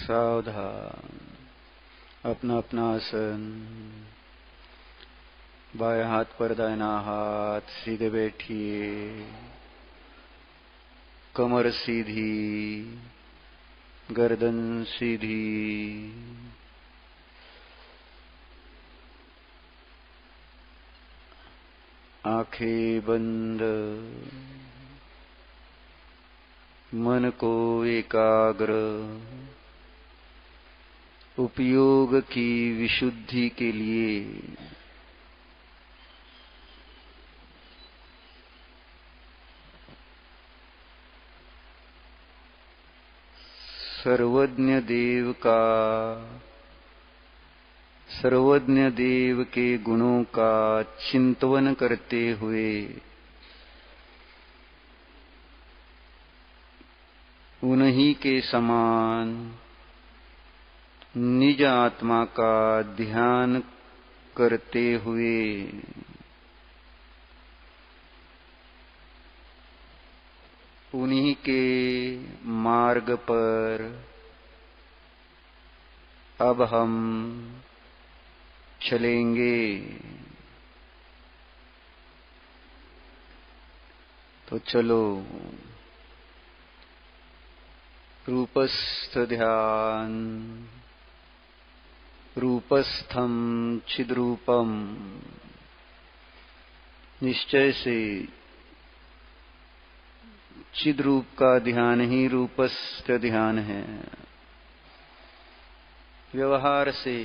सावधान। अपना अपना आसन, बाएं हाथ पर दाहिना हाथ, सीधे बैठिए। कमर सीधी, गर्दन सीधी। आंखें बंद। मन को एकाग्र। उपयोग की विशुद्धि के लिए सर्वज्ञ देव के गुणों का चिंतन करते हुए उन्हीं के समान निज आत्मा का ध्यान करते हुए उन्हीं के मार्ग पर अब हम चलेंगे। तो चलो, रूपस्थ ध्यान। रूपस्थम चिद्रूपम। निश्चय से चिद्रूप का ध्यान ही रूपस्थ ध्यान है। व्यवहार से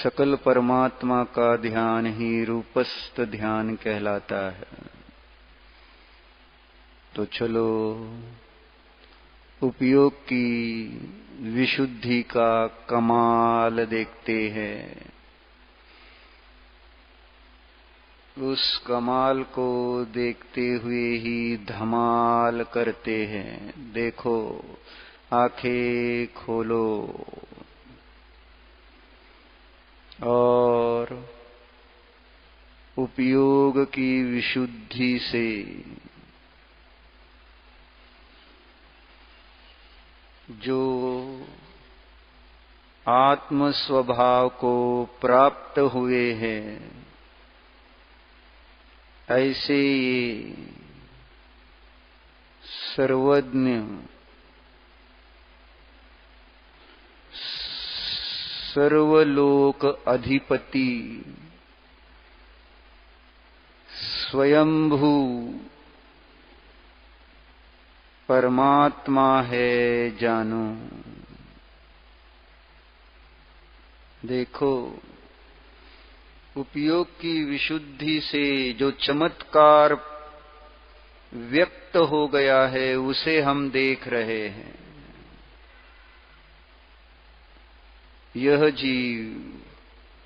सकल परमात्मा का ध्यान ही रूपस्थ ध्यान कहलाता है। तो चलो, उपयोग की विशुद्धि का कमाल देखते हैं। उस कमाल को देखते हुए ही धमाल करते हैं। देखो, आंखें खोलो और उपयोग की विशुद्धि से जो आत्म स्वभाव को प्राप्त हुए हैं, ऐसे ये सर्वज्ञ सर्वलोक अधिपति स्वयंभू परमात्मा है जानो। देखो, उपयोग की विशुद्धि से जो चमत्कार व्यक्त हो गया है उसे हम देख रहे हैं। यह जीव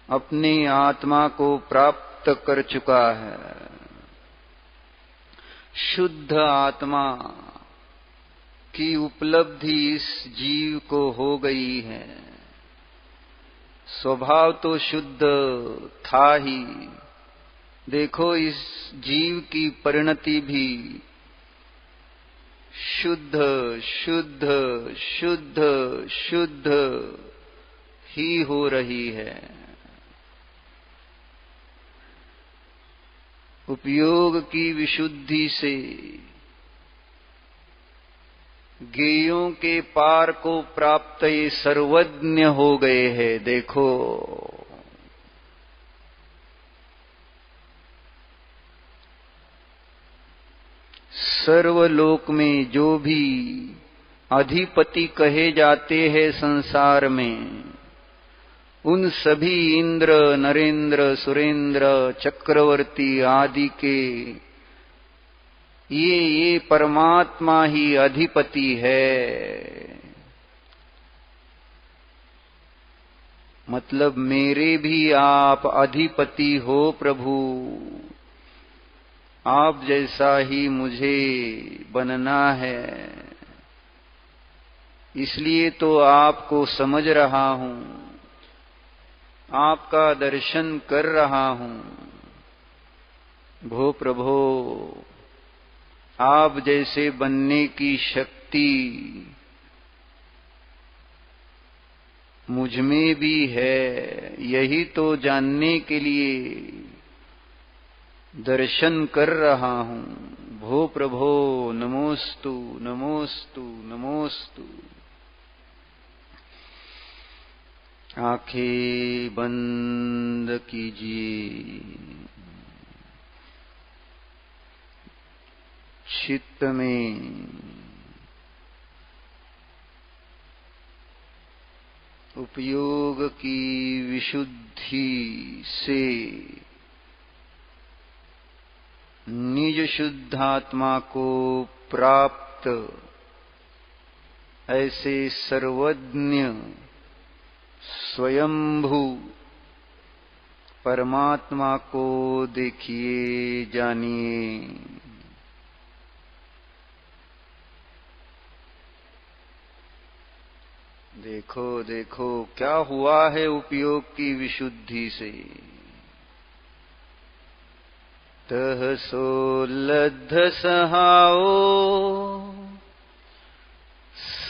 अपनी आत्मा को प्राप्त कर चुका है। शुद्ध आत्मा की उपलब्धि इस जीव को हो गई है। स्वभाव तो शुद्ध था ही। देखो, इस जीव की परिणति भी शुद्ध शुद्ध शुद्ध शुद्ध ही हो रही है। उपयोग की विशुद्धि से गेयों के पार को प्राप्त ये सर्वज्ञ हो गए हैं। देखो, सर्वलोक में जो भी अधिपति कहे जाते हैं संसार में, उन सभी इंद्र, नरेंद्र, सुरेंद्र, चक्रवर्ती आदि के ये परमात्मा ही अधिपति है। मतलब मेरे भी आप अधिपति हो प्रभु। आप जैसा ही मुझे बनना है, इसलिए तो आपको समझ रहा हूं, आपका दर्शन कर रहा हूं। भो प्रभो, आप जैसे बनने की शक्ति मुझ में भी है, यही तो जानने के लिए दर्शन कर रहा हूं। भो प्रभो नमोस्तु नमोस्तु नमोस्तु। आंखें बंद कीजिए, चित्त में उपयोग की विशुद्धि से निज शुद्धात्मा को प्राप्त ऐसे सर्वज्ञ स्वयंभू परमात्मा को देखिए, जानिए। देखो देखो क्या हुआ है उपयोग की विशुद्धि से। तह सो लद्ध सहाओ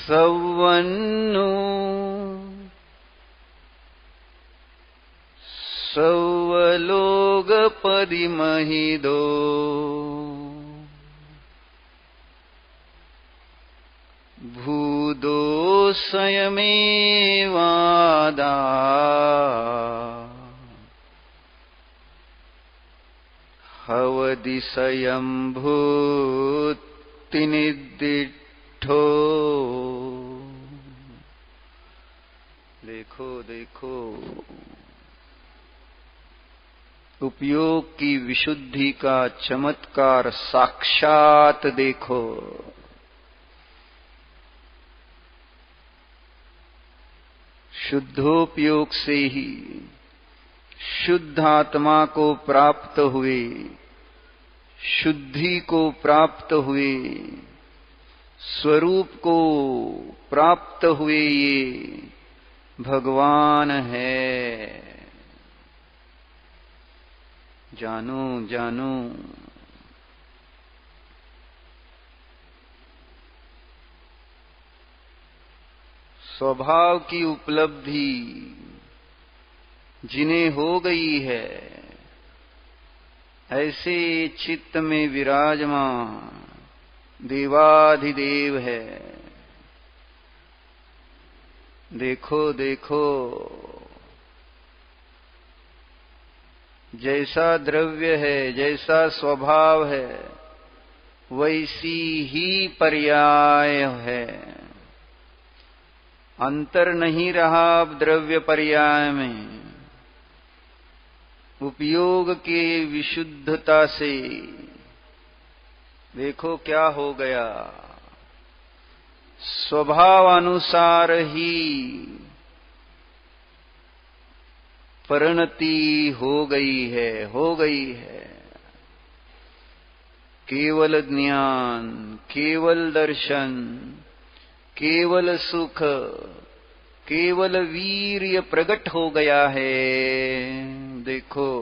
सवन्नु सवलोग परिमहिदो भूदो स्वयमेवादा हवदिशयं भूतिनिदिठो। देखो देखो उपयोग की विशुद्धि का चमत्कार साक्षात देखो। शुद्धोपयोग से ही शुद्ध आत्मा को प्राप्त हुए, शुद्धि को प्राप्त हुए, स्वरूप को प्राप्त हुए ये भगवान है। जानो जानो। स्वभाव की उपलब्धि जिन्हें हो गई है, ऐसे चित्त में विराजमान देवाधिदेव है। देखो देखो जैसा द्रव्य है, जैसा स्वभाव है, वैसी ही पर्याय है। अंतर नहीं रहा अब द्रव्य पर्याय में। उपयोग के विशुद्धता से देखो क्या हो गया। स्वभावानुसार ही परिणति हो गई है, हो गई है। केवल ज्ञान, केवल दर्शन, केवल सुख, केवल वीर्य प्रकट हो गया है। देखो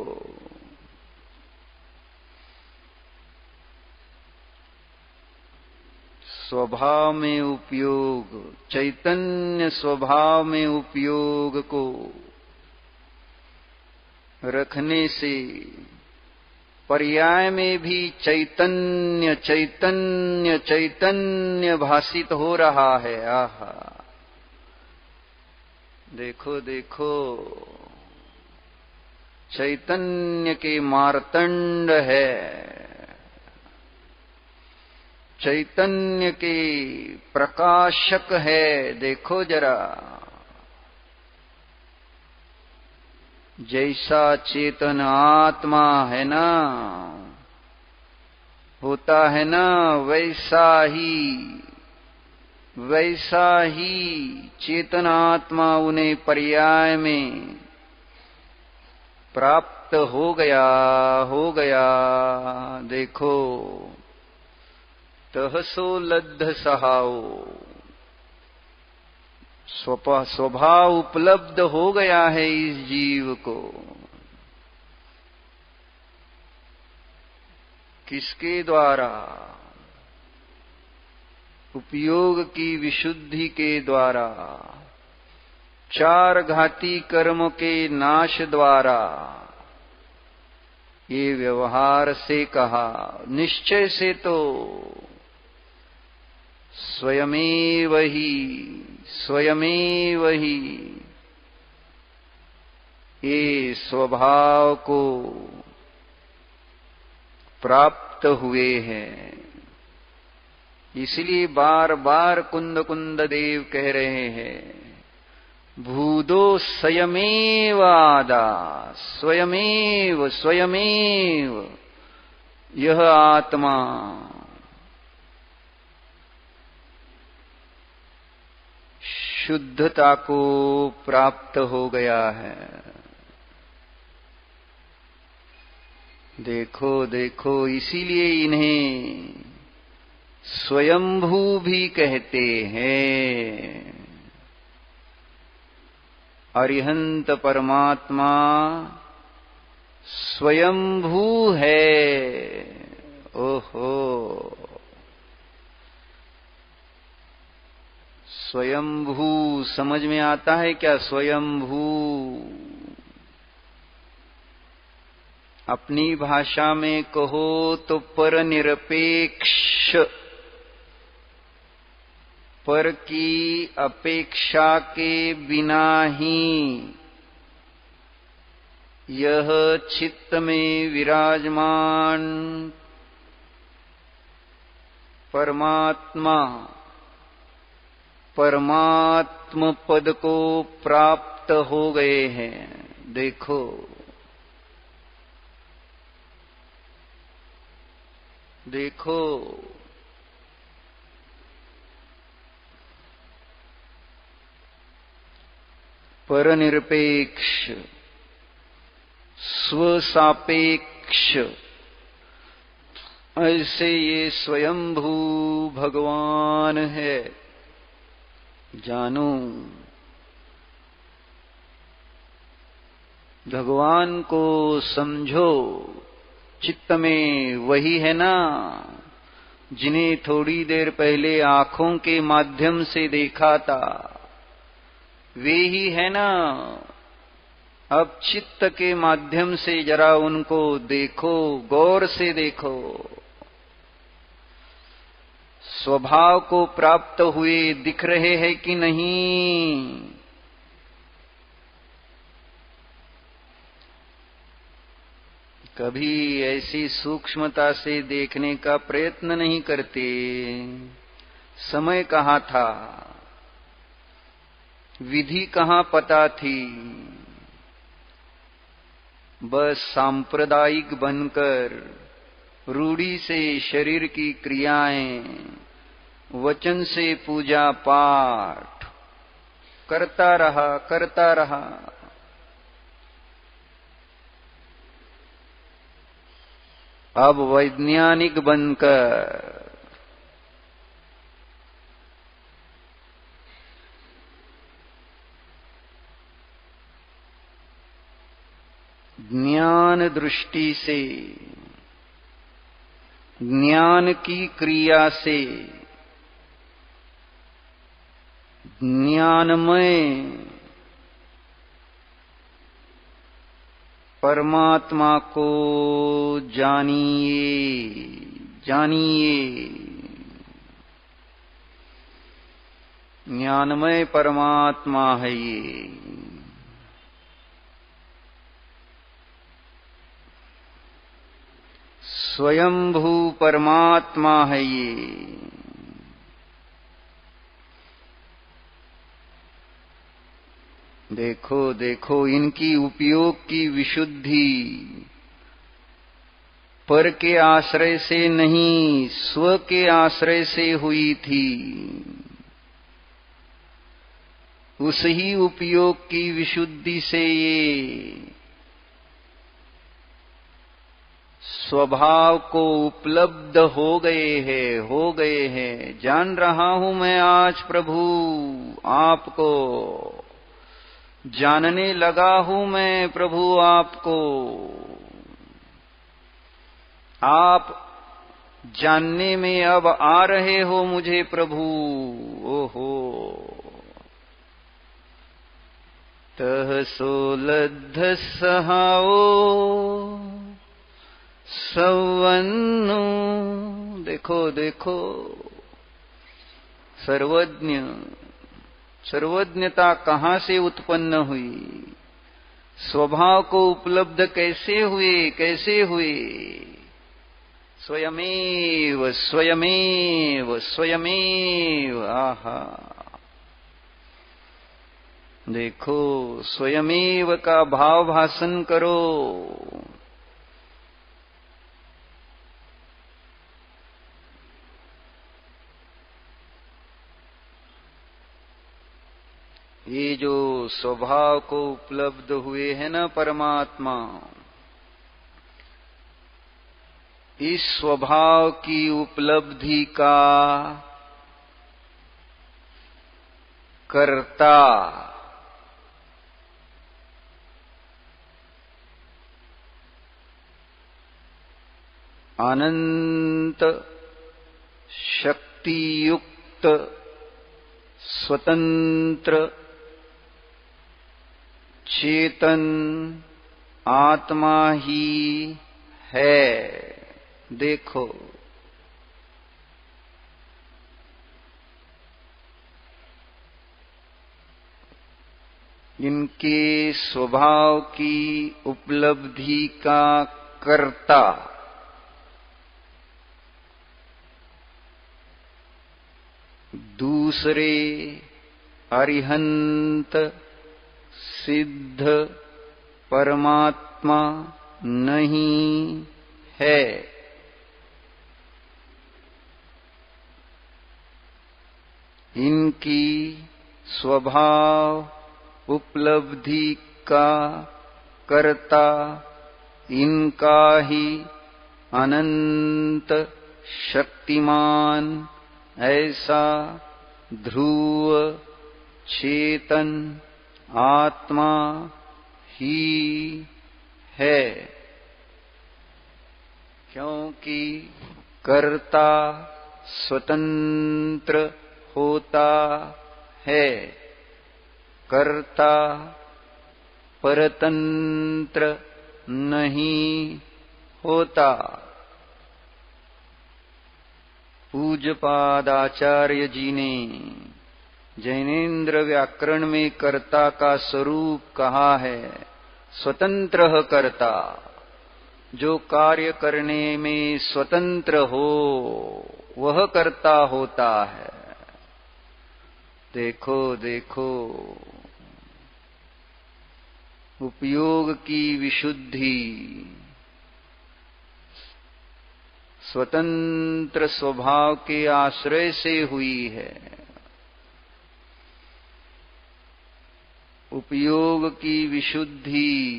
स्वभाव में उपयोग, चैतन्य स्वभाव में उपयोग को रखने से पर्याय में भी चैतन्य चैतन्य चैतन्य भासित हो रहा है। आहा देखो देखो चैतन्य के मार्तंड है, चैतन्य के प्रकाशक है। देखो जरा जैसा चेतन आत्मा है ना, होता है ना, वैसा ही चेतन आत्मा उन्हें पर्याय में प्राप्त हो गया, हो गया। देखो तहसो लद्ध सहाओ, स्वभाव उपलब्ध हो गया है इस जीव को। किसके द्वारा? उपयोग की विशुद्धि के द्वारा। चार घाती कर्म के नाश द्वारा, ये व्यवहार से कहा, निश्चय से तो स्वयमेव ही ये स्वभाव को प्राप्त हुए हैं। इसलिए बार बार कुंद कुंद देव कह रहे हैं, भूदो स्वयमेव आदा, स्वयमेव यह आत्मा शुद्धता को प्राप्त हो गया है। देखो देखो, इसीलिए इन्हें स्वयंभू भी कहते हैं। अरिहंत परमात्मा स्वयंभू है। ओहो, स्वयंभू समझ में आता है क्या? स्वयंभू अपनी भाषा में कहो तो परनिरपेक्ष, पर की अपेक्षा के बिना ही यह चित्त में विराजमान परमात्मा परमात्म पद को प्राप्त हो गए हैं। देखो, देखो, परनिरपेक्ष, स्वसापेक्ष, ऐसे ये स्वयंभू भगवान है। जानो, भगवान को समझो। चित्त में वही है ना जिन्हें थोड़ी देर पहले आंखों के माध्यम से देखा था, वे ही है ना। अब चित्त के माध्यम से जरा उनको देखो, गौर से देखो। स्वभाव को प्राप्त हुए दिख रहे हैं कि नहीं? कभी ऐसी सूक्ष्मता से देखने का प्रयत्न नहीं करते। समय कहाँ था, विधि कहाँ पता थी। बस सांप्रदायिक बनकर रूढ़ी से शरीर की क्रियाएं, वचन से पूजा पाठ करता रहा। अब वैज्ञानिक बनकर ज्ञान दृष्टि से, ज्ञान की क्रिया से ज्ञानमय परमात्मा को जानिए। ज्ञानमय परमात्मा है ये। स्वयंभू परमात्मा है ये। देखो देखो, इनकी उपयोग की विशुद्धि पर के आश्रय से नहीं, स्व के आश्रय से हुई थी। उस ही उपयोग की विशुद्धि से ये स्वभाव को उपलब्ध हो गए हैं। जान रहा हूं मैं आज प्रभु आपको, जानने लगा हूं मैं प्रभु आपको। आप जानने में अब आ रहे हो मुझे प्रभु। ओहो, तह सोलद्ध सहाओ सवन्नु। देखो देखो, सर्वज्ञ, सर्वज्ञता कहां से उत्पन्न हुई, स्वभाव को उपलब्ध कैसे हुए, कैसे हुए? स्वयमेव स्वयमेव स्वयमेव। आहा, देखो, स्वयमेव का भाव भाषण करो। ये जो स्वभाव को उपलब्ध हुए हैं ना परमात्मा, इस स्वभाव की उपलब्धि का कर्ता अनंत शक्तियुक्त स्वतंत्र चेतन आत्मा ही है। देखो, इनके स्वभाव की उपलब्धि का कर्ता दूसरे अरिहंत सिद्ध परमात्मा नहीं है। इनकी स्वभाव उपलब्धि का कर्ता इनका ही अनंत शक्तिमान ऐसा ध्रुव चेतन आत्मा ही है। क्योंकि कर्ता स्वतंत्र होता है, कर्ता परतंत्र नहीं होता। पूज्यपाद आचार्य जी ने जैनेन्द्र व्याकरण में कर्ता का स्वरूप कहा है स्वतंत्र कर्ता, जो कार्य करने में स्वतंत्र हो वह कर्ता होता है। देखो देखो, उपयोग की विशुद्धि स्वतंत्र स्वभाव के आश्रय से हुई है। उपयोग की विशुद्धि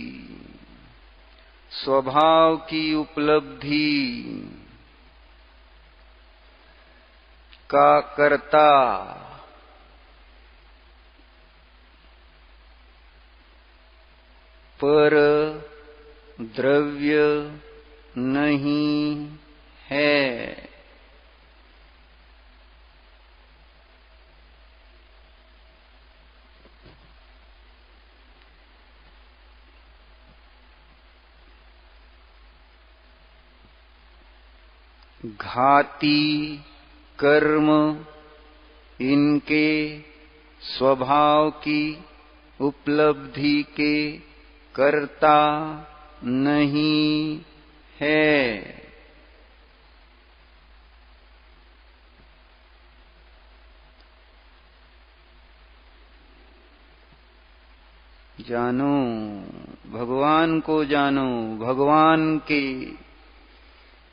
स्वभाव की उपलब्धि का कर्ता पर द्रव्य नहीं है। घाती कर्म इनके स्वभाव की उपलब्धि के कर्ता नहीं है। जानो, भगवान को जानो, भगवान के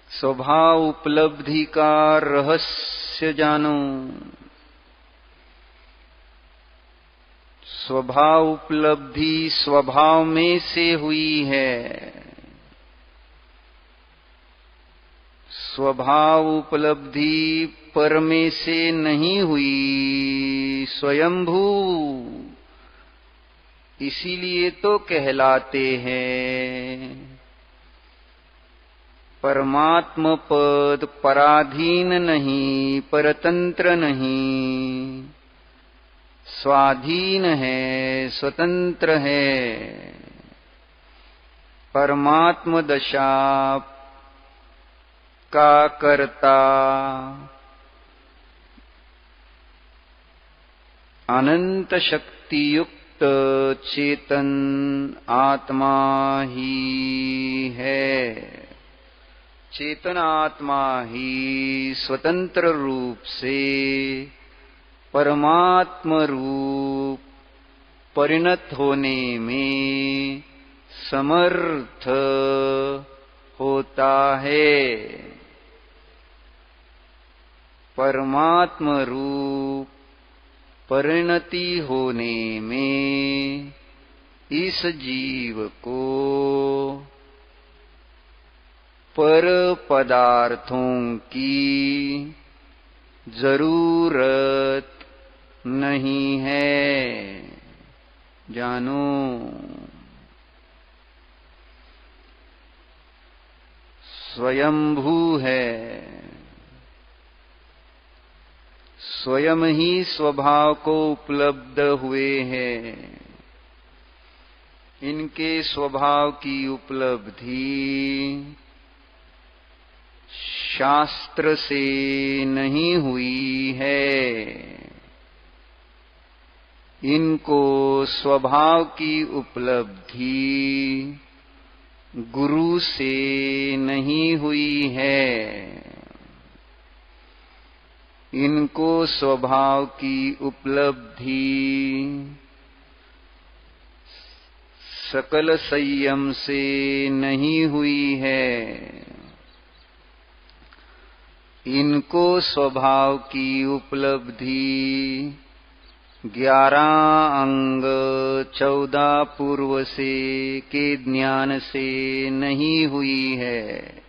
स्वभाव उपलब्धि का रहस्य जानो। स्वभाव उपलब्धि स्वभाव में से हुई है। स्वभाव उपलब्धि पर में से नहीं हुई, स्वयंभू। इसीलिए तो कहलाते हैं परमात्म पद, पराधीन नहीं, परतंत्र नहीं, स्वाधीन है, स्वतंत्र है। परमात्म दशा का कर्ता अनंत शक्ति युक्त चेतन आत्मा ही है। चेतन आत्मा ही स्वतंत्र रूप से परमात्म रूप परिणत होने में समर्थ होता है। परमात्म रूप परिणति होने में इस जीव को पर पदार्थों की जरूरत नहीं है। जानो, स्वयंभू है, स्वयं ही स्वभाव को उपलब्ध हुए हैं। इनके स्वभाव की उपलब्धि शास्त्र से नहीं हुई है। इनको स्वभाव की उपलब्धि गुरु से नहीं हुई है। इनको स्वभाव की उपलब्धि सकल संयम से नहीं हुई है। इनको स्वभाव की उपलब्धि 11 अंग 14 पूर्व से के ज्ञान से नहीं हुई है।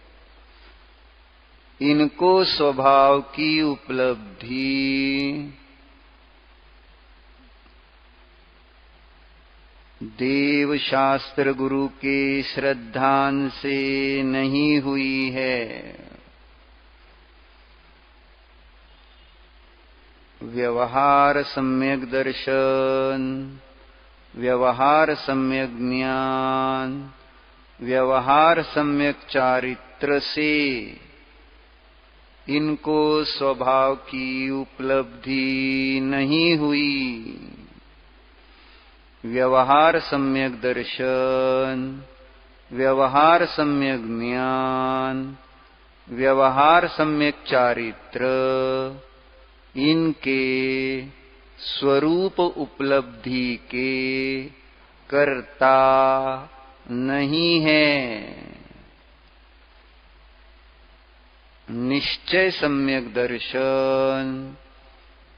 इनको स्वभाव की उपलब्धि देव शास्त्र गुरु के श्रद्धान से नहीं हुई है। व्यवहार सम्यक दर्शन, व्यवहार सम्यक ज्ञान, व्यवहार सम्यक चारित्र से इनको स्वभाव की उपलब्धि नहीं हुई। व्यवहार सम्यक दर्शन, व्यवहार सम्यक ज्ञान, व्यवहार सम्यक चारित्र इनके स्वरूप उपलब्धि के कर्ता नहीं है। निश्चय सम्यक दर्शन,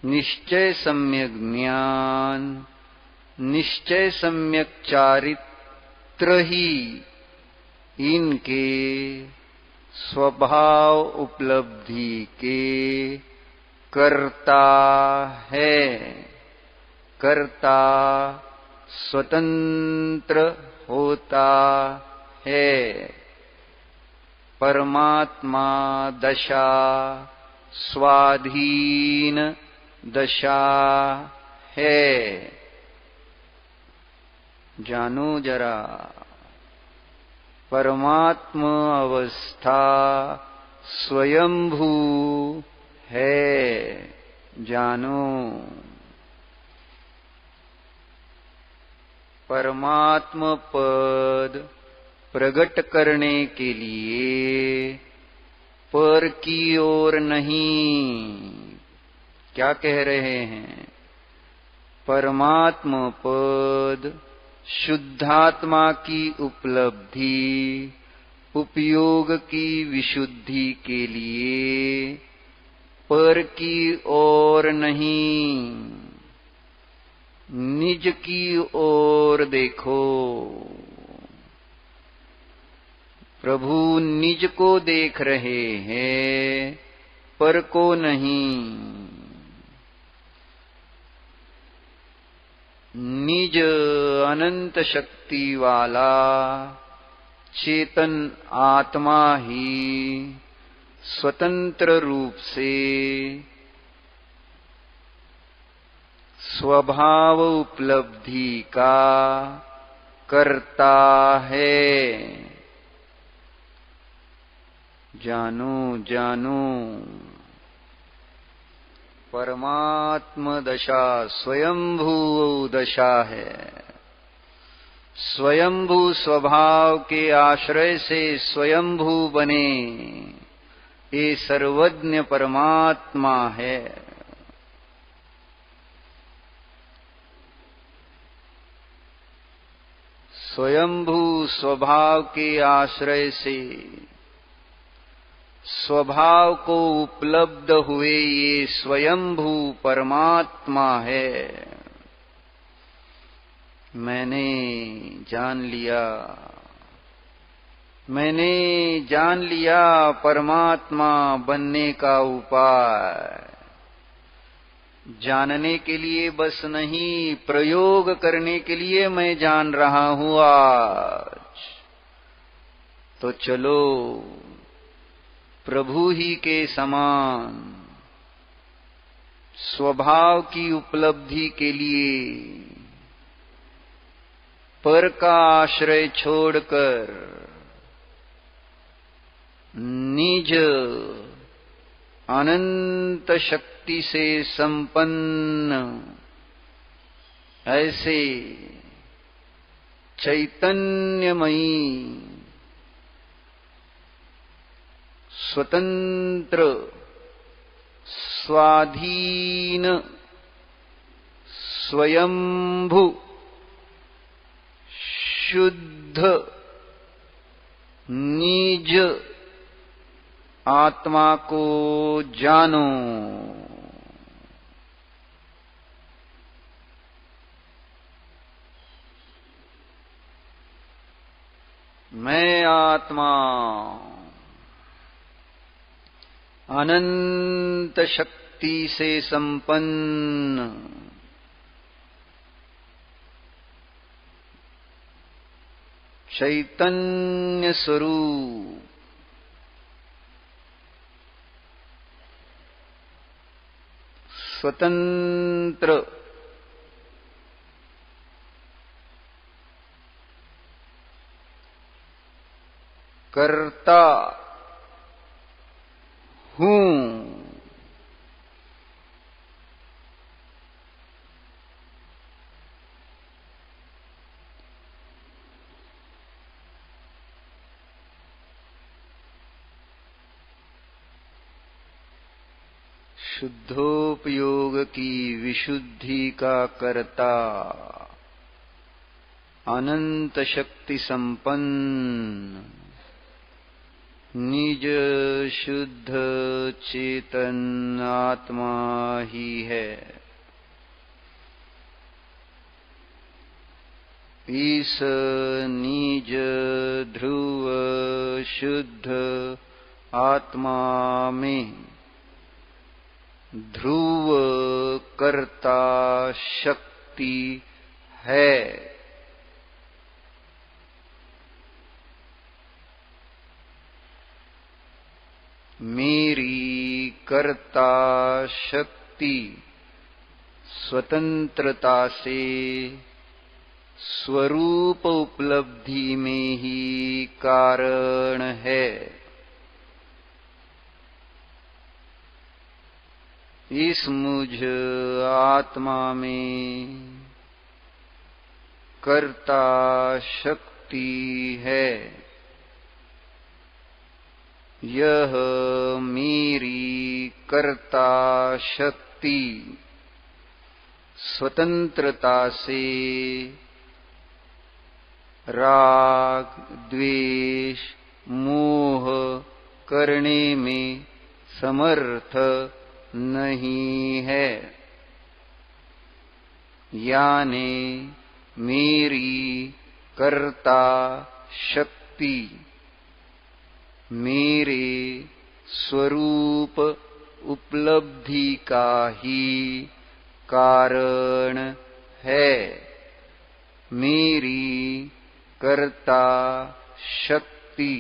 निश्चय सम्यक ज्ञान, निश्चय सम्यक चारित्र ही इनके स्वभाव उपलब्धि के कर्ता है। कर्ता स्वतंत्र होता है। परमात्मा दशा स्वाधीन दशा है। जानो जरा, परमात्म अवस्था स्वयंभू है। जानो, परमात्म पद प्रकट करने के लिए पर की ओर नहीं। क्या कह रहे हैं? परमात्म पद शुद्धात्मा की उपलब्धि उपयोग की विशुद्धि के लिए पर की ओर नहीं, निज की ओर देखो। प्रभु निज को देख रहे हैं, पर को नहीं। निज अनंत शक्ति वाला चेतन आत्मा ही स्वतंत्र रूप से स्वभाव उपलब्धि का करता है। जानो जानो परमात्म दशा स्वयंभू दशा है। स्वयंभू स्वभाव के आश्रय से स्वयंभू बने ये सर्वज्ञ परमात्मा है। स्वयंभू स्वभाव के आश्रय से स्वभाव को उपलब्ध हुए ये स्वयंभू परमात्मा है। मैंने जान लिया परमात्मा बनने का उपाय। जानने के लिए बस नहीं, प्रयोग करने के लिए मैं जान रहा हूं आज। तो चलो प्रभु ही के समान स्वभाव की उपलब्धि के लिए पर का आश्रय छोड़कर निज अनंत शक्ति से संपन्न ऐसे चैतन्यमयी स्वतंत्र स्वाधीन स्वयंभू शुद्ध निज आत्मा को जानो। मैं आत्मा अनंत शक्ति से संपन्न चैतन्य स्वरूप स्वतंत्र कर्ता हूं। शुद्धोपयोग की विशुद्धि का कर्ता अनंत शक्ति संपन्न निज शुद्ध चेतन आत्मा ही है। इस निज ध्रुव शुद्ध आत्मा में ध्रुव कर्ता शक्ति है। मेरी कर्ता शक्ति स्वतंत्रता से स्वरूप उपलब्धि में ही कारण है। इस मुझ आत्मा में कर्ता शक्ति है। यह मेरी कर्ता शक्ति स्वतंत्रता से राग द्वेष मोह करने में समर्थ नहीं है। यानी मेरी कर्ता शक्ति मेरे स्वरूप उपलब्धि का ही कारण है। मेरी कर्ता शक्ति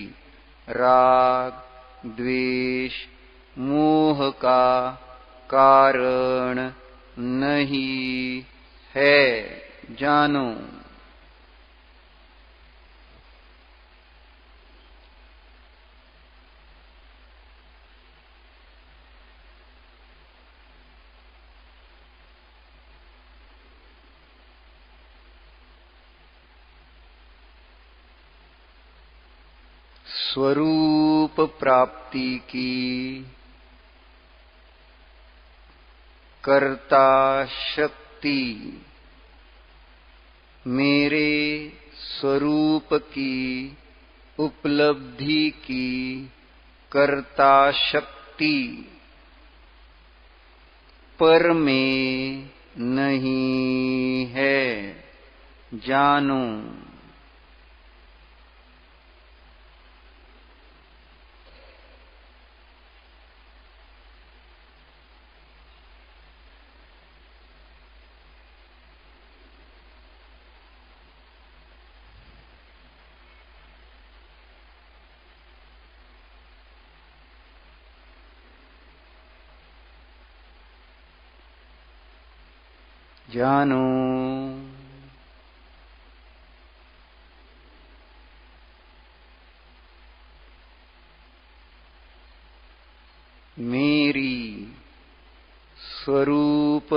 राग द्वेष मोह का कारण नहीं है जानो। स्वरूप प्राप्ति की कर्ता शक्ति, मेरे स्वरूप की उपलब्धि की कर्ता शक्ति पर में नहीं है जानो। जानो मेरी स्वरूप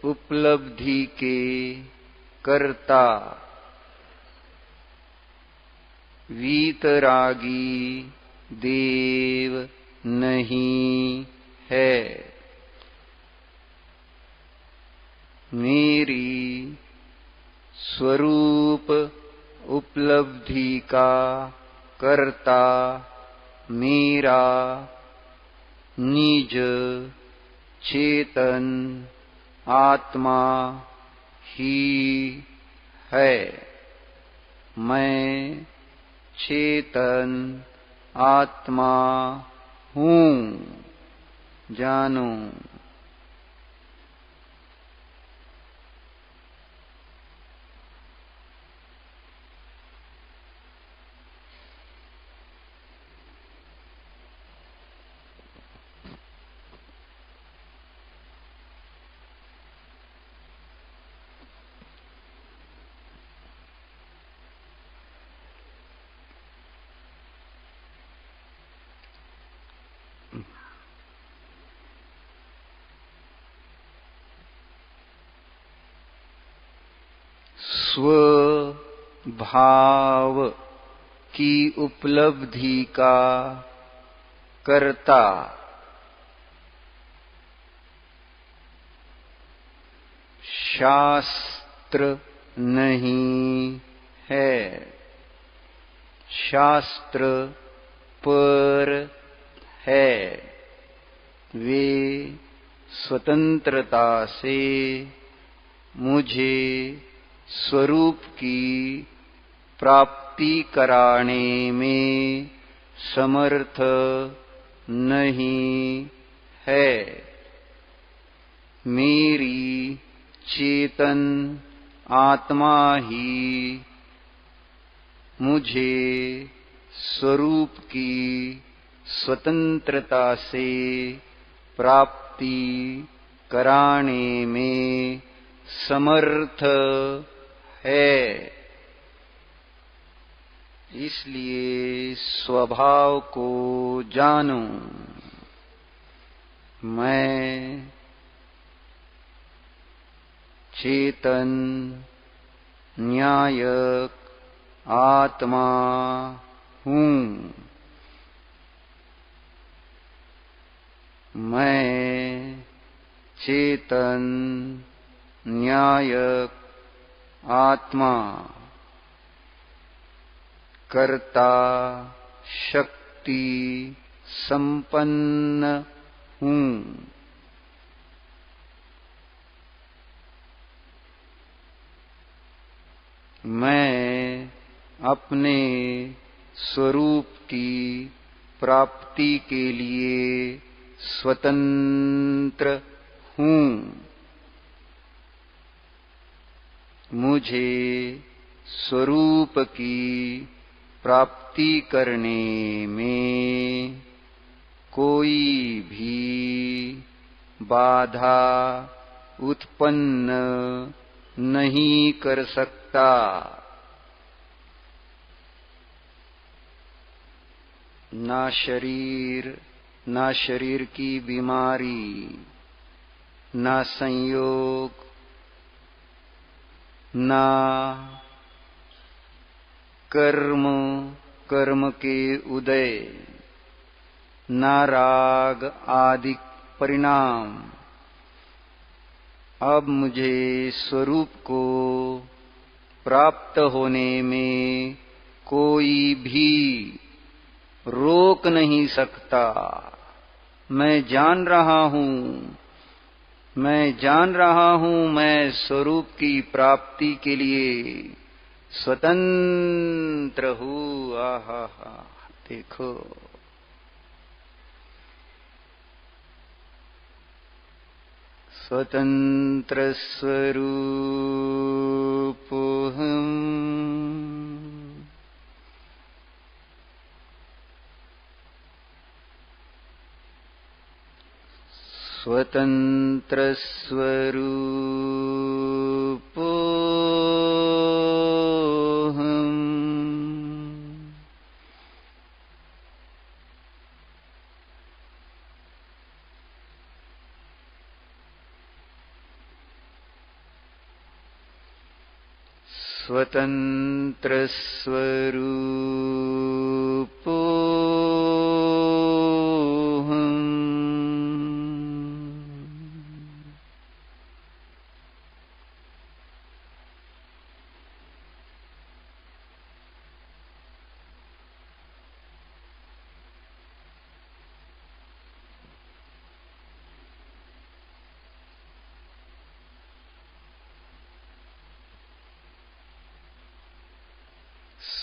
उपलब्धि के कर्ता वीतरागी देव नहीं है। मेरी स्वरूप उपलब्धि का कर्ता मेरा निज चेतन आत्मा ही है। मैं चेतन आत्मा हूँ जानो। स्वभाव की उपलब्धि का कर्ता शास्त्र नहीं है। शास्त्र पर है। वे स्वतंत्रता से मुझे स्वरूप की प्राप्ति कराने में समर्थ नहीं है। मेरी चेतन आत्मा ही मुझे स्वरूप की स्वतंत्रता से प्राप्ति कराने में समर्थ है। इसलिए स्वभाव को जानो। मैं चेतन न्यायक आत्मा हूँ। मैं चेतन न्यायक आत्मा कर्ता शक्ति संपन्न हूँ। मैं अपने स्वरूप की प्राप्ति के लिए स्वतंत्र हूँ। मुझे स्वरूप की प्राप्ति करने में कोई भी बाधा उत्पन्न नहीं कर सकता। ना शरीर की बीमारी, ना संयोग, ना कर्म के उदय, ना राग आदि परिणाम अब मुझे स्वरूप को प्राप्त होने में कोई भी रोक नहीं सकता। मैं जान रहा हूं मैं स्वरूप की प्राप्ति के लिए स्वतंत्र हूं। आहा हा, देखो स्वतंत्र स्वरूपोऽहम्। स्वतंत्र स्वरूपोऽहम्। स्वतंत्र स्वरूपोऽहम्।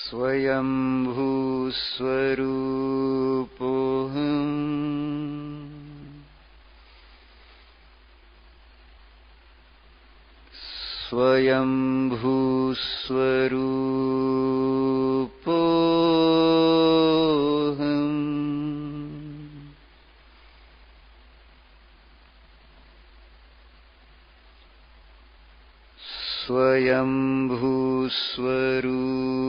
स्वयंभू स्वरूपोऽहम्। स्वयंभू स्वरूपोऽहम्। स्वयंभू स्वरूपोऽहम्।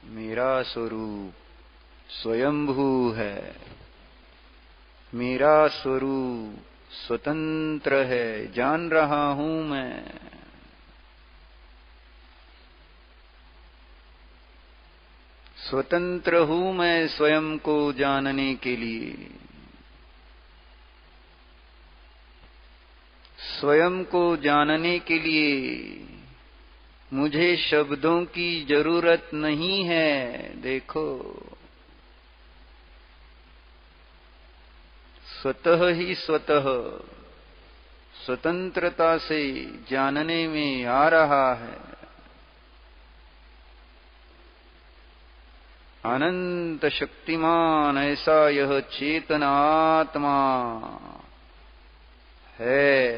मेरा स्वरूप स्वयंभू है। मेरा स्वरूप स्वतंत्र है, जान रहा हूं मैं। स्वतंत्र हूं मैं स्वयं को जानने के लिए। स्वयं को जानने के लिए मुझे शब्दों की जरूरत नहीं है। देखो स्वतः ही स्वतः स्वतंत्रता से जानने में आ रहा है। अनंत शक्तिमान ऐसा यह चेतनात्मा है।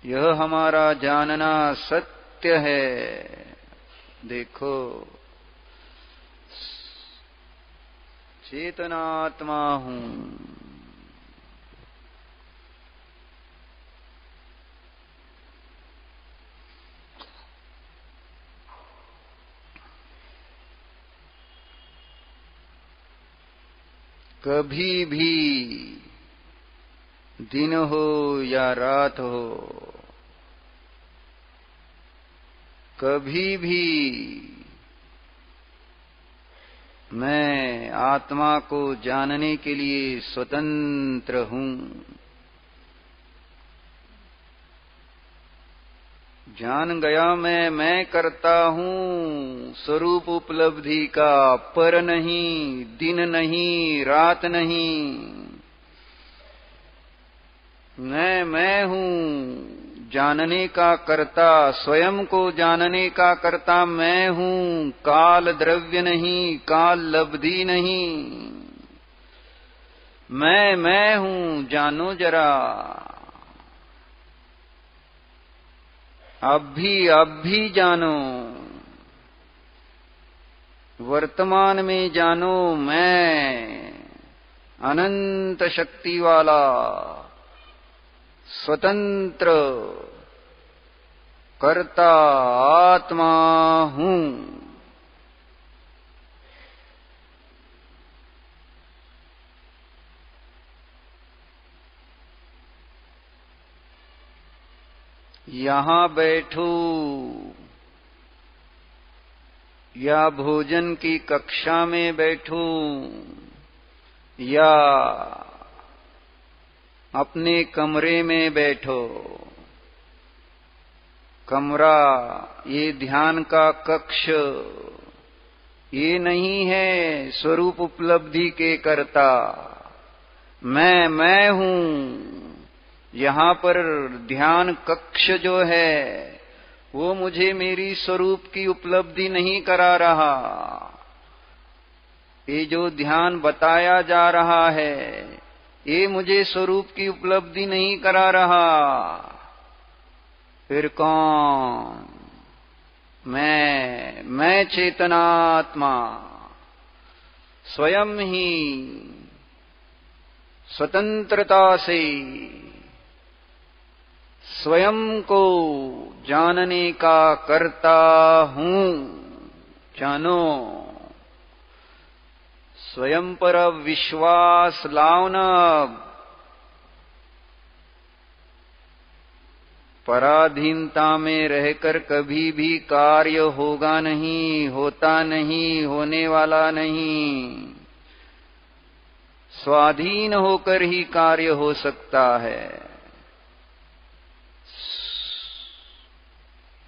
यह हमारा जानना सत्य है। देखो चेतनात्मा हूं। कभी भी दिन हो या रात हो, कभी भी मैं आत्मा को जानने के लिए स्वतंत्र हूं। जान गया मैं करता हूं स्वरूप उपलब्धि का, पर नहीं, दिन नहीं, रात नहीं। मैं हूं जानने का कर्ता, स्वयं को जानने का कर्ता मैं हूं। काल द्रव्य नहीं, काल लब्धि नहीं। मैं हूं जानो जरा। अब भी जानो, वर्तमान में जानो मैं अनंत शक्ति वाला स्वतंत्र कर्ता आत्मा हूं। यहां बैठो या भोजन की कक्षा में बैठो या अपने कमरे में बैठो, कमरा ये ध्यान का कक्ष ये नहीं है स्वरूप उपलब्धि के कर्ता। मैं हूं। यहां पर ध्यान कक्ष जो है वो मुझे मेरी स्वरूप की उपलब्धि नहीं करा रहा। ये जो ध्यान बताया जा रहा है ये मुझे स्वरूप की उपलब्धि नहीं करा रहा। फिर कौन? मैं चेतनात्मा स्वयं ही स्वतंत्रता से स्वयं को जानने का कर्ता हूं। जानो, स्वयं पर विश्वास लाओना। पराधीनता में रहकर कभी भी कार्य होगा नहीं, होता नहीं, होने वाला नहीं। स्वाधीन होकर ही कार्य हो सकता है।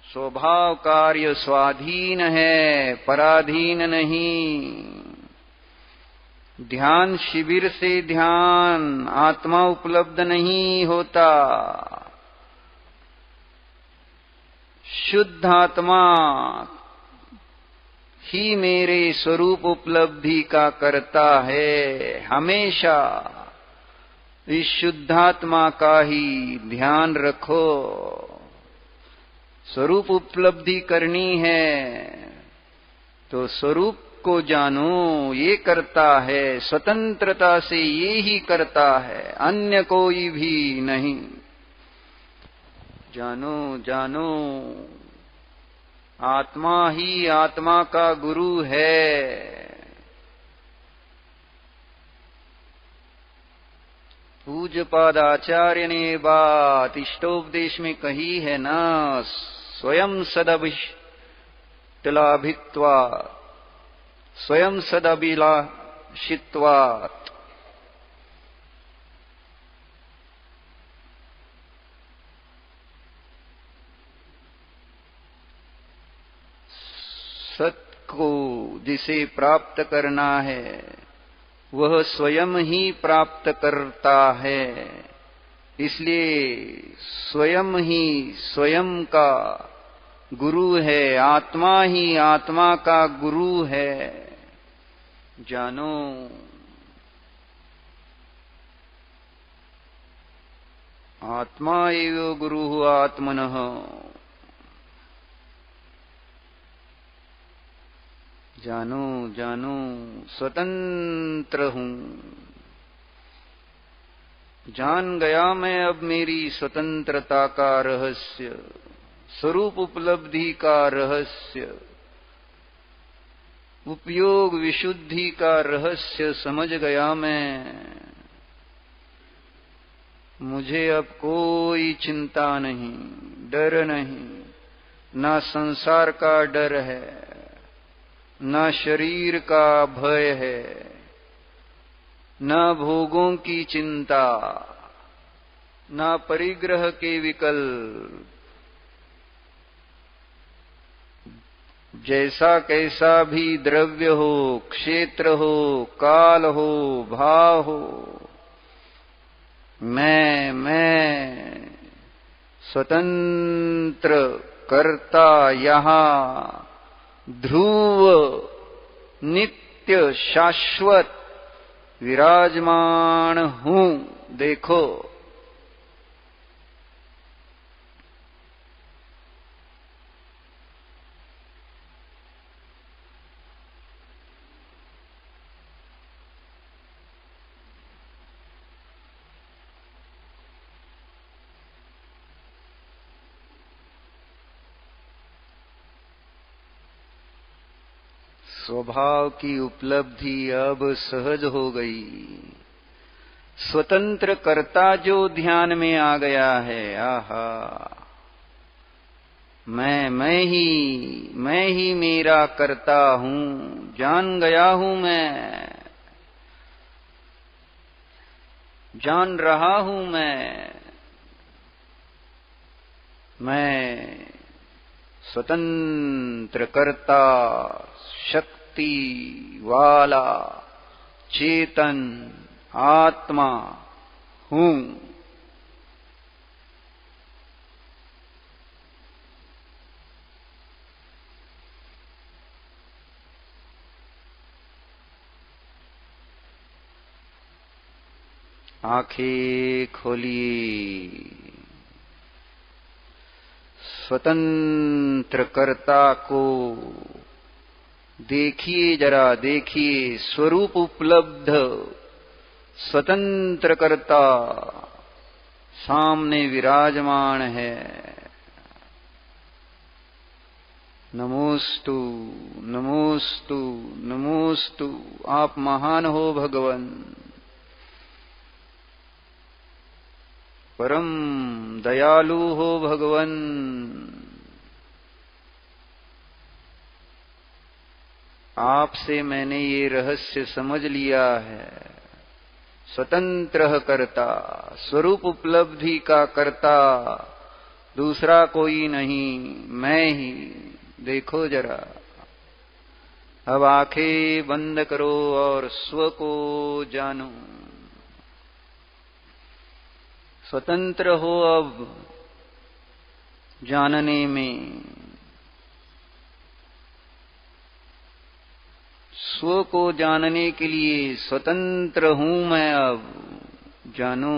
स्वभाव कार्य स्वाधीन है, पराधीन नहीं। ध्यान शिविर से ध्यान आत्मा उपलब्ध नहीं होता। शुद्ध आत्मा ही मेरे स्वरूप उपलब्धि का करता है। हमेशा इस शुद्धात्मा का ही ध्यान रखो। स्वरूप उपलब्धि करनी है तो स्वरूप को जानो, ये करता है। स्वतंत्रता से ये ही करता है, अन्य कोई भी नहीं। जानो जानो, आत्मा ही आत्मा का गुरु है। पूज्यपाद आचार्य ने बात इष्टोपदेश में कही है ना, स्वयं सदभिष्टलाभित्वा स्वयं सदभिलाषित्वात्। सत को जिसे प्राप्त करना है वह स्वयं ही प्राप्त करता है। इसलिए स्वयं ही स्वयं का गुरु है, आत्मा ही आत्मा का गुरु है। जानो, आत्मा एव गुरुः आत्मनः। जानो जानो, स्वतंत्र हूं। जान गया मैं अब मेरी स्वतंत्रता का रहस्य, स्वरूप उपलब्धि का रहस्य, उपयोग विशुद्धि का रहस्य समझ गया मैं। मुझे अब कोई चिंता नहीं, डर नहीं। ना संसार का डर है, ना शरीर का भय है, ना भोगों की चिंता, ना परिग्रह के विकल्प। जैसा कैसा भी द्रव्य हो, क्षेत्र हो, काल हो, भाव हो, मैं स्वतंत्र कर्ता यहाँ ध्रुव नित्य शाश्वत विराजमान हूं, देखो। स्वभाव की उपलब्धि अब सहज हो गई। स्वतंत्र कर्ता जो ध्यान में आ गया है, आहा, मैं ही मेरा कर्ता हूं, जान गया हूं, जान रहा हूं मैं स्वतंत्र कर्ता, शक्ति वाला चेतन आत्मा हूं। आंखें खोलिए, स्वतंत्र कर्ता को देखिए, जरा देखिए, स्वरूप उपलब्ध स्वतंत्र कर्ता सामने विराजमान है। नमोस्तु नमोस्तु नमोस्तु, आप महान हो भगवन, परम दयालु हो भगवन। आपसे मैंने ये रहस्य समझ लिया है। स्वतंत्र कर्ता, स्वरूप उपलब्धि का कर्ता दूसरा कोई नहीं, मैं ही। देखो जरा, अब आंखें बंद करो और स्व को जानो। स्वतंत्र हो अब जानने में, स्व को जानने के लिए स्वतंत्र हूं मैं, अब जानो।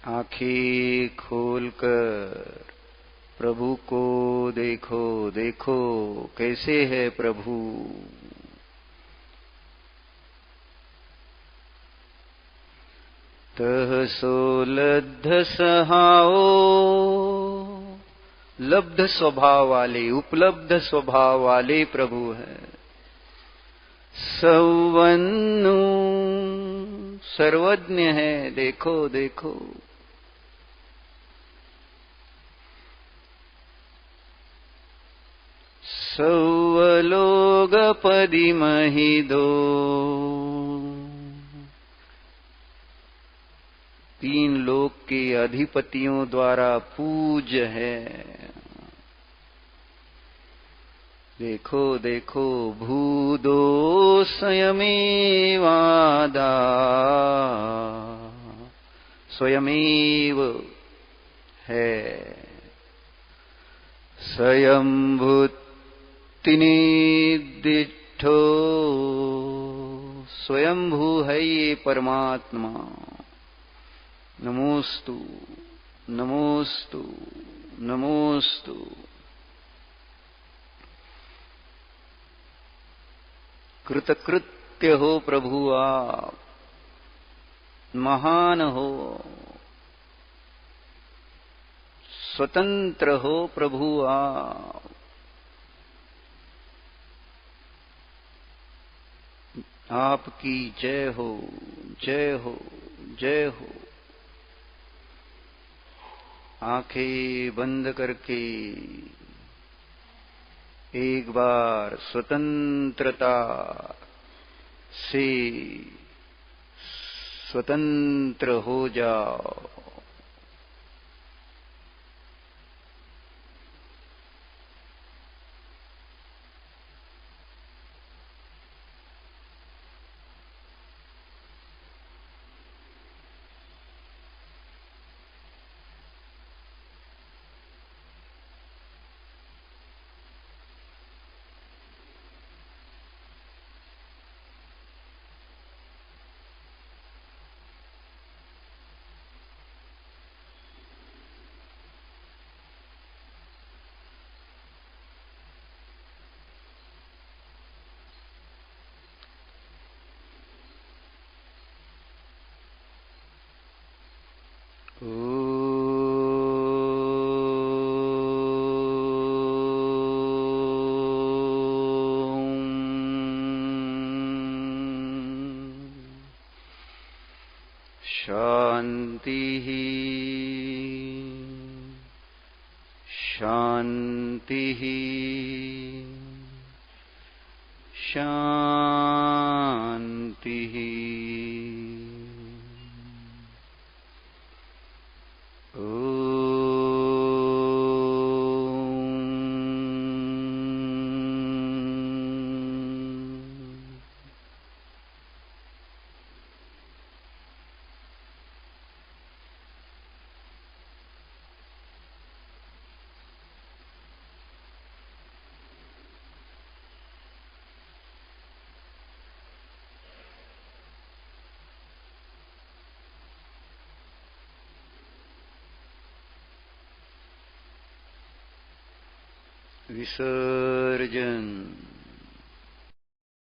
आंखें खोलकर प्रभु को देखो, देखो कैसे है प्रभु। तह सो लब्ध सहाओ, लब्ध स्वभाव वाले, उपलब्ध स्वभाव वाले प्रभु है। सौवन्नु सर्वज्ञ है, देखो देखो। सौवलोकपदि महिदो, तीन लोक के अधिपतियों द्वारा पूज्य है। देखो देखो, भूदो स्वयमेवादा, स्वयमेव है। स्वयंभूतिनिदिष्ठो, स्वयंभू है ये परमात्मा। नमोस्तु नमोस्तु नमोस्तु। कृतकृत्य हो प्रभु आप, महान हो, स्वतंत्र हो प्रभु आप। आपकी जय हो, जय हो, जय हो। आंखें बंद करके एक बार स्वतंत्रता से स्वतंत्र हो जाओ। शांति ही शांति ही शांति ही। विसर्जन।